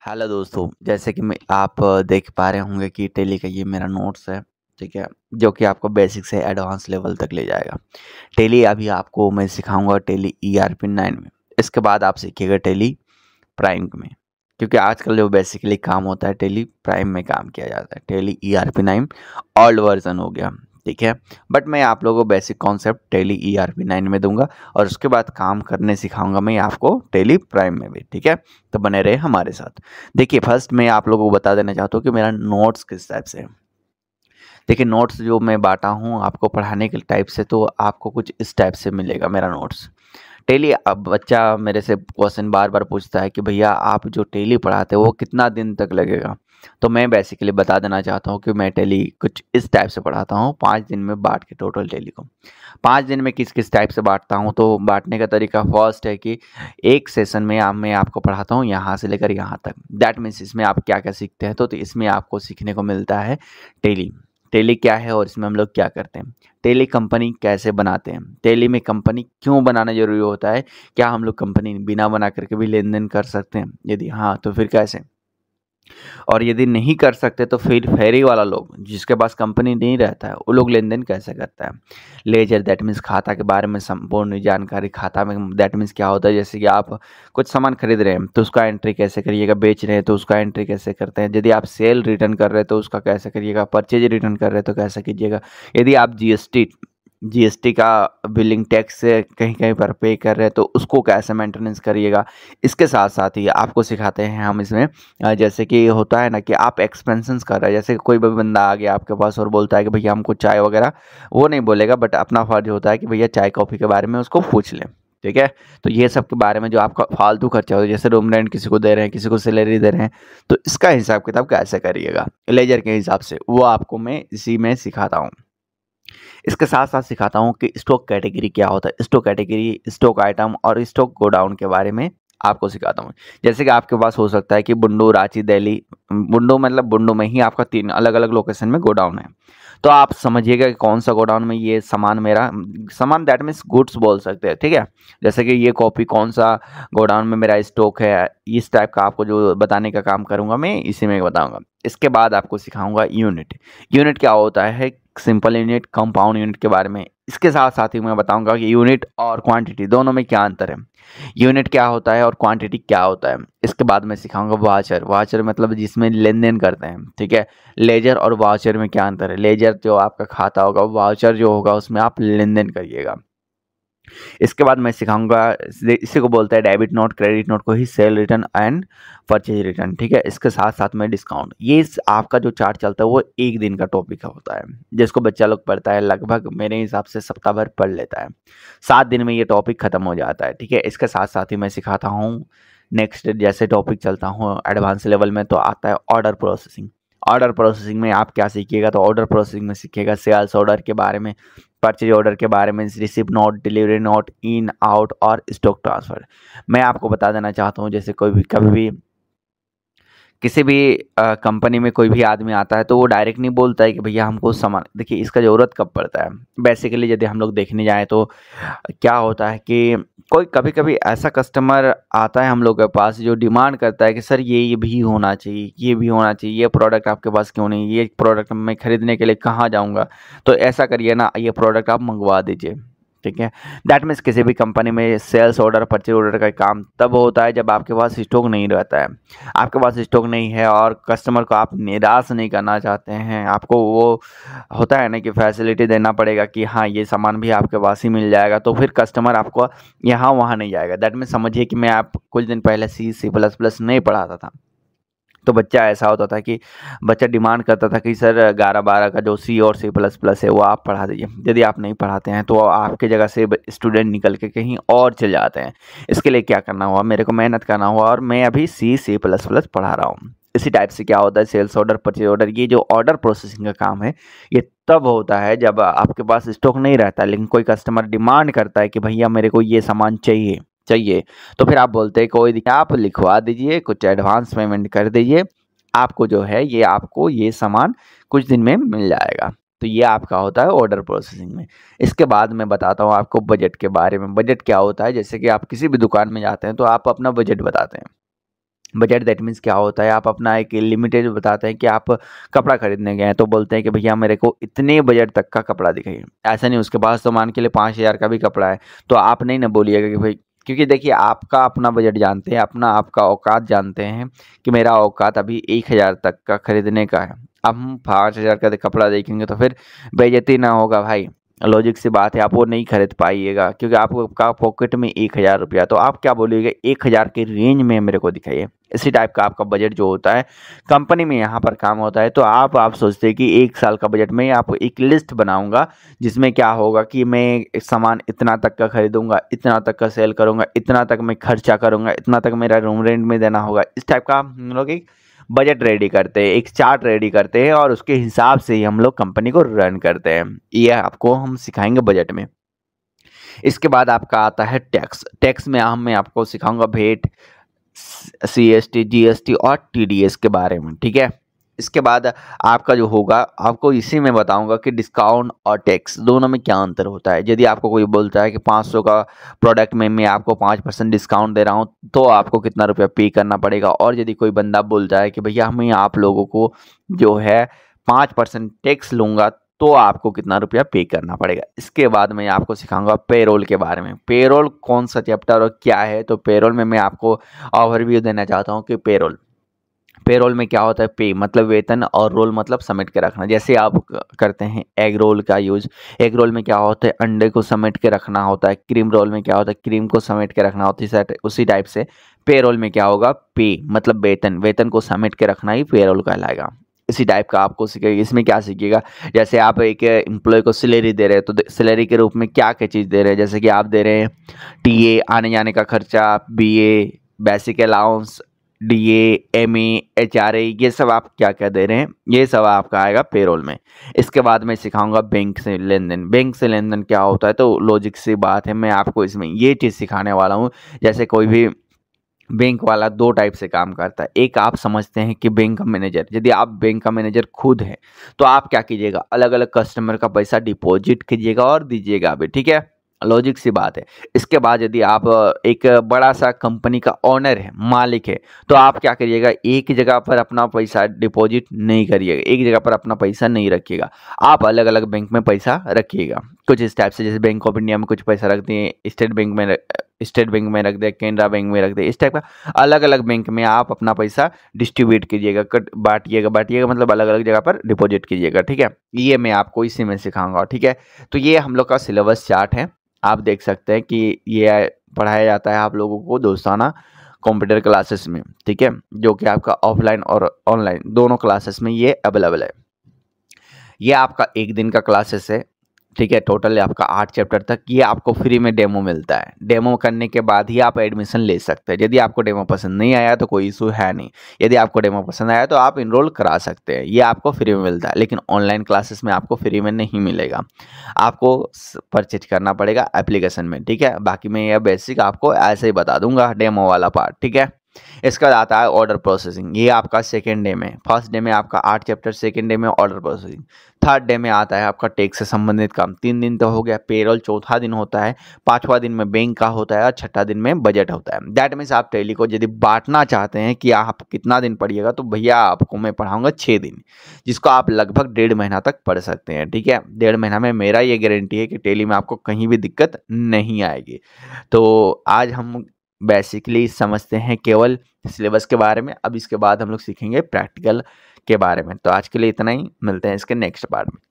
Hello दोस्तों, जैसे कि मैं आप देख पा रहे होंगे कि टेली का ये मेरा नोट्स है, ठीक है? जो कि आपको बेसिक से एडवांस लेवल तक ले जाएगा। टेली अभी आपको मैं सिखाऊँगा टेली ईआरपी 9 में। इसके बाद आप सीखिएगा टेली प्राइम में, क्योंकि आजकल जो बेसिकली काम होता है टेली प्राइम में काम किया जाता है। टेली ईआरपी 9 ओल्ड वर्ज़न हो गया, ठीक है? बट मैं आप लोगों को बेसिक कॉन्सेप्ट टेली ईआरपी 9 में दूँगा और उसके बाद काम करने सिखाऊँगा मैं आपको टेली प्राइम में भी, ठीक है? तो बने रहे हमारे साथ। देखिए, फर्स्ट मैं आप लोगों को बता देना चाहता हूँ कि मेरा नोट्स किस टाइप से है। देखिए, नोट्स जो मैं बाँटा हूँ आपको पढ़ाने के टाइप से, तो आपको कुछ इस टाइप से मिलेगा मेरा नोट्स। डेली अब बच्चा मेरे से क्वेश्चन बार-बार पूछता है कि भैया आप जो डेली पढ़ाते हो वो कितना दिन तक लगेगा? तो मैं बेसिकली बता देना चाहता हूँ कि मैं डेली कुछ इस टाइप से पढ़ाता हूँ 5 दिन में बाँट के टोटल डेली को। 5 दिन में किस-किस टाइप से बाँटता हूँ, तो बाँटने का तरीका फर्स्ट है कि एक सेशन में मैं आपको पढ़ाता हूँ यहाँ से लेकर यहाँ तक। दैट मीन्स इसमें आप क्या-क्या सीखते हैं, तो इसमें आपको सीखने को मिलता है डेली। डेली क्या है और इसमें हम लोग क्या करते हैं? टेली कंपनी कैसे बनाते हैं? टेली में कंपनी क्यों बनाना ज़रूरी होता है? क्या हम लोग कंपनी बिना बना कर के भी लेन-देन कर सकते हैं? यदि हाँ, तो फिर कैसे? और यदि नहीं कर सकते तो फिर फेरी वाला लोग जिसके पास कंपनी नहीं रहता है, वो लोग लेन-देन कैसे करता है? लेजर दैट मीन्स खाता के बारे में संपूर्ण जानकारी। खाता में दैट मीन्स क्या होता है? जैसे कि आप कुछ सामान खरीद रहे हैं तो उसका एंट्री कैसे करिएगा? बेच रहे हैं तो उसका एंट्री कैसे करते हैं? यदि आप सेल रिटर्न कर रहे हैं तो उसका कैसे करिएगा? परचेज रिटर्न कर रहे हैं तो कैसे कीजिएगा? यदि आप जीएसटी का बिलिंग टैक्स से कहीं-कहीं पर पे कर रहे हैं तो उसको कैसे मेंटेनेंस करिएगा। इसके साथ-साथ ही आपको सिखाते हैं हम इसमें जैसे कि होता है ना कि आप एक्सपेंसेस कर रहे हैं, जैसे कोई भी बंदा आ गया आपके पास और बोलता है कि भैया हमको चाय वगैरह, वो नहीं बोलेगा बट अपना फ़र्ज़ होता है कि भैया चाय कॉफ़ी के बारे में उसको पूछ लें, ठीक है? तो ये सब के बारे में जो आपका फालतू खर्चा हो, जैसे रूम रेंट किसी को दे रहे हैं, किसी को सैलरी दे रहे हैं, तो इसका हिसाब-किताब कैसे करिएगा लेजर के हिसाब से, वो आपको मैं इसी में सिखाता हूँ। इसके साथ-साथ सिखाता हूँ कि स्टॉक कैटेगरी क्या होता है। स्टॉक कैटेगरी, स्टॉक आइटम और स्टॉक गोडाउन के बारे में आपको सिखाता हूँ। जैसे कि आपके पास हो सकता है कि बुंडू, रांची, दिल्ली, बुंडू मतलब बुंडू में ही आपका 3 अलग-अलग लोकेशन में गोडाउन है। तो आप समझिएगा कि कौन-सा गोडाउन में ये सामान मेरा सामान दैट मीन्स गुड्स बोल सकते हैं, ठीक है? जैसे कि ये कॉफ़ी कौन-सा गोडाउन में मेरा स्टॉक है, इस टाइप का आपको जो बताने का काम करूँगा मैं, इसी में बताऊँगा। इसके बाद आपको सिखाऊँगा यूनिट। यूनिट क्या होता है? सिंपल यूनिट, कंपाउंड यूनिट के बारे में। इसके साथ-साथ ही मैं बताऊँगा कि यूनिट और क्वांटिटी दोनों में क्या अंतर है। यूनिट क्या होता है और क्वांटिटी क्या होता है। इसके बाद मैं सिखाऊँगा वाचर। वाचर मतलब जिसमें लेन-देन करते हैं, ठीक है? लेजर और वाचर में क्या अंतर है। लेजर जो आपका खाता होगा, वाचर जो होगा उसमें आप लेन-देन करिएगा। इसके बाद मैं सिखाऊँगा इसी को बोलते हैं डेबिट नोट, क्रेडिट नोट को ही sale return and purchase return, ठीक है? इसके साथ-साथ में डिस्काउंट। ये आपका जो चार्ट चलता है वो 1 दिन का टॉपिक होता है, जिसको बच्चा लोग पढ़ता है लगभग मेरे हिसाब से सप्ताह भर पढ़ लेता है। 7 दिन में ये टॉपिक खत्म हो जाता है, ठीक है? इसके साथ-साथ ही मैं सिखाता हूँ नेक्स्ट जैसे टॉपिक चलता हूँ एडवांस लेवल में, तो आता है ऑर्डर प्रोसेसिंग। ऑर्डर प्रोसेसिंग में आप क्या सीखिएगा, तो ऑर्डर प्रोसेसिंग में सीखिएगा सेल्स ऑर्डर के बारे में, परचेज ऑर्डर के बारे में, रिसिप्ट नोट, डिलीवरी नोट, इन, आउट और स्टॉक ट्रांसफ़र। मैं आपको बता देना चाहता हूँ, जैसे कोई भी कभी भी किसी भी कंपनी में कोई भी आदमी आता है तो वो डायरेक्ट नहीं बोलता है कि भैया हमको सामान देखिए, इसका ज़रूरत कब पड़ता है। बेसिकली यदि हम लोग देखने जाएँ तो क्या होता है कि कोई कभी-कभी ऐसा कस्टमर आता है हम लोग के पास जो डिमांड करता है कि सर ये भी होना चाहिए, ये भी होना चाहिए, ये प्रोडक्ट आपके पास क्यों नहीं? ये प्रोडक्ट मैं खरीदने के लिए कहाँ जाऊँगा? तो ऐसा करिए ना, ये प्रोडक्ट आप मँगवा दीजिए, ठीक है? दैट मीन्स किसी भी कंपनी में सेल्स ऑर्डर, परचेज ऑर्डर का काम तब होता है जब आपके पास स्टॉक नहीं रहता है। आपके पास स्टॉक नहीं है और कस्टमर को आप निराश नहीं करना चाहते हैं, आपको वो होता है ना कि फैसिलिटी देना पड़ेगा कि हाँ, ये सामान भी आपके पास ही मिल जाएगा, तो फिर कस्टमर आपको यहाँ-वहाँ नहीं जाएगा। दैट मीन्स समझिए कि मैं आप कुछ दिन पहले सी प्लस प्लस नहीं पढ़ाता था। तो बच्चा ऐसा होता था कि बच्चा डिमांड करता था कि सर 11-12 का जो सी और सी प्लस प्लस है वो आप पढ़ा दीजिए। यदि आप नहीं पढ़ाते हैं तो आपकी जगह से स्टूडेंट निकल के कहीं और चले जाते हैं। इसके लिए क्या करना हुआ, मेरे को मेहनत करना हुआ और मैं अभी सी प्लस प्लस पढ़ा रहा हूँ। इसी टाइप से क्या होता है, सेल्स ऑर्डर, परचेज ऑर्डर, ये जो ऑर्डर प्रोसेसिंग का काम है, ये तब होता है जब आपके पास स्टॉक नहीं रहता है, लेकिन कोई कस्टमर डिमांड करता है कि भैया मेरे को ये सामान चाहिए चाहिए। तो फिर आप बोलते हैं कोई दिक्कत, आप लिखवा दीजिए, कुछ एडवांस पेमेंट कर दीजिए, आपको जो है ये आपको ये सामान कुछ दिन में मिल जाएगा। तो ये आपका होता है ऑर्डर प्रोसेसिंग में। इसके बाद मैं बताता हूँ आपको बजट के बारे में। बजट क्या होता है, जैसे कि आप किसी भी दुकान में जाते हैं तो आप अपना बजट बताते हैं। बजट दैट मीन्स क्या होता है, आप अपना एक लिमिटेड बताते हैं कि आप कपड़ा खरीदने गए हैं तो बोलते हैं कि भैया मेरे को इतने बजट तक का कपड़ा दिखाइए। ऐसा नहीं, उसके पास तो मान के लिए 5,000 का भी कपड़ा है, तो आप नहीं ना बोलिएगा कि भाई, क्योंकि देखिए आपका अपना बजट जानते हैं, अपना आपका औकात जानते हैं कि मेरा औकात अभी 1,000 तक का खरीदने का है। अब हम 5,000 का कपड़ा देखेंगे तो फिर बेइज्जती ना होगा भाई, लॉजिक सी बात है, आप वो नहीं खरीद पाइएगा क्योंकि आपका पॉकेट में 1,000 रुपया, तो आप क्या बोलिएगा 1,000 के रेंज में मेरे को दिखाइए। इसी टाइप का आपका बजट जो होता है कंपनी में यहाँ पर काम होता है। तो आप सोचते हैं कि 1 साल का बजट में आपको एक लिस्ट बनाऊंगा जिसमें क्या होगा कि मैं एक सामान इतना तक का खरीदूंगा, इतना तक का सेल करूंगा, इतना तक मैं खर्चा करूंगा, इतना तक मेरा रूम रेंट में देना होगा। इस टाइप का हम लोग एक बजट रेडी करते हैं, एक चार्ट रेडी करते हैं और उसके हिसाब से ही हम लोग कंपनी को रन करते हैं। ये आपको हम सिखाएंगे बजट में। इसके बाद आपका आता है टैक्स। टैक्स में मैं आपको सिखाऊंगा वेट, CST, GST और TDS के बारे में, ठीक है। इसके बाद आपका जो होगा, आपको इसी में बताऊंगा कि डिस्काउंट और टैक्स दोनों में क्या अंतर होता है। यदि आपको कोई बोलता है कि 500 का प्रोडक्ट में मैं आपको 5% डिस्काउंट दे रहा हूं तो आपको कितना रुपया पे करना पड़ेगा, और यदि कोई बंदा बोलता है कि भैया मैं आप लोगों को जो है 5% टैक्स लूंगा तो आपको कितना रुपया पे करना पड़ेगा। इसके बाद मैं आपको सिखाऊंगा पेरोल के बारे में। पेरोल कौन सा चैप्टर और क्या है, तो पेरोल में मैं आपको ओवरव्यू देना चाहता हूँ कि पेरोल में क्या होता है। पे मतलब वेतन और रोल मतलब समेट के रखना। जैसे आप करते हैं एग रोल का यूज, एग रोल में क्या होता है, अंडे को समेट के रखना होता है। क्रीम रोल में क्या होता है, क्रीम को समेट के रखना होता है। उसी टाइप से पेरोल में क्या होगा, पे मतलब वेतन, वेतन को समेट के रखना ही पेरोल कहलाएगा। इसी टाइप का आपको सीखेगा। इसमें क्या सीखिएगा, जैसे आप एक एम्प्लॉय को सैलरी दे रहे हैं तो सैलरी के रूप में क्या क्या चीज़ दे रहे हैं, जैसे कि आप दे रहे हैं टीए आने जाने का खर्चा, BA basic allowance, DA MA HRA, ये सब आप क्या क्या दे रहे हैं, ये सब आपका आएगा पेरोल में। इसके बाद मैं सिखाऊंगा बैंक से लेन देन। बैंक से लेन देन क्या होता है, तो लॉजिक सी बात है, मैं आपको इसमें ये चीज़ सिखाने वाला हूँ। जैसे कोई भी बैंक वाला 2 टाइप से काम करता है। एक आप समझते हैं कि बैंक का मैनेजर, यदि आप बैंक का मैनेजर खुद हैं तो आप क्या कीजिएगा, अलग अलग कस्टमर का पैसा डिपॉजिट कीजिएगा और दीजिएगा भी, ठीक है, लॉजिक सी बात है। इसके बाद यदि आप एक बड़ा सा कंपनी का ओनर है, मालिक है, तो आप क्या करिएगा, एक जगह पर अपना पैसा डिपॉजिट नहीं करिएगा, एक जगह पर अपना पैसा नहीं रखिएगा, आप अलग अलग बैंक में पैसा रखिएगा। कुछ इस टाइप से, जैसे बैंक ऑफ इंडिया में कुछ पैसा रख दिए, स्टेट बैंक में रख दे, कैनरा बैंक में रख दे, इस टाइप का अलग अलग बैंक में आप अपना पैसा डिस्ट्रीब्यूट कीजिएगा, बांटिएगा मतलब अलग अलग जगह पर डिपॉजिट कीजिएगा, ठीक है। ये मैं आपको इसी में सिखाऊंगा, ठीक है। तो ये हम लोग का सिलेबस चार्ट है, आप देख सकते हैं कि ये पढ़ाया जाता है आप लोगों को दोस्ताना कंप्यूटर क्लासेस में, ठीक है, जो कि आपका ऑफलाइन और ऑनलाइन दोनों क्लासेस में ये अवेलेबल है। ये आपका 1 दिन का क्लासेस है, ठीक है। टोटल आपका 8 चैप्टर तक ये आपको फ्री में डेमो मिलता है। डेमो करने के बाद ही आप एडमिशन ले सकते हैं। यदि आपको डेमो पसंद नहीं आया तो कोई इशू है नहीं, यदि आपको डेमो पसंद आया तो आप इनरोल करा सकते हैं, ये आपको फ्री में मिलता है। लेकिन ऑनलाइन क्लासेस में आपको फ्री में नहीं मिलेगा, आपको परचेज करना पड़ेगा एप्लीकेशन में, ठीक है। बाकी मैं यह बेसिक आपको ऐसे ही बता दूंगा डेमो वाला पार्ट, ठीक है। इसके बाद आता है ऑर्डर प्रोसेसिंग। ये आपका सेकेंड डे में, फर्स्ट डे में आपका 8 चैप्टर, सेकेंड डे में ऑर्डर प्रोसेसिंग, थर्ड डे में आता है आपका टैक्स से संबंधित काम। 3 दिन तो हो गया पेरोल, चौथा दिन होता है, 5वां दिन में बैंक का होता है और 6ठा दिन में बजट होता है। दैट मीन्स आप टैली को यदि बांटना चाहते हैं कि आप कितना दिन पढ़िएगा, तो भैया आपको मैं पढ़ाऊंगा 6 दिन, जिसको आप लगभग 1.5 महीना तक पढ़ सकते हैं, ठीक है। 1.5 महीना में मेरा ये गारंटी है कि टैली में आपको कहीं भी दिक्कत नहीं आएगी। तो आज हम बेसिकली समझते हैं केवल सिलेबस के बारे में, अब इसके बाद हम लोग सीखेंगे प्रैक्टिकल के बारे में। तो आज के लिए इतना ही, मिलते हैं इसके नेक्स्ट पार्ट में।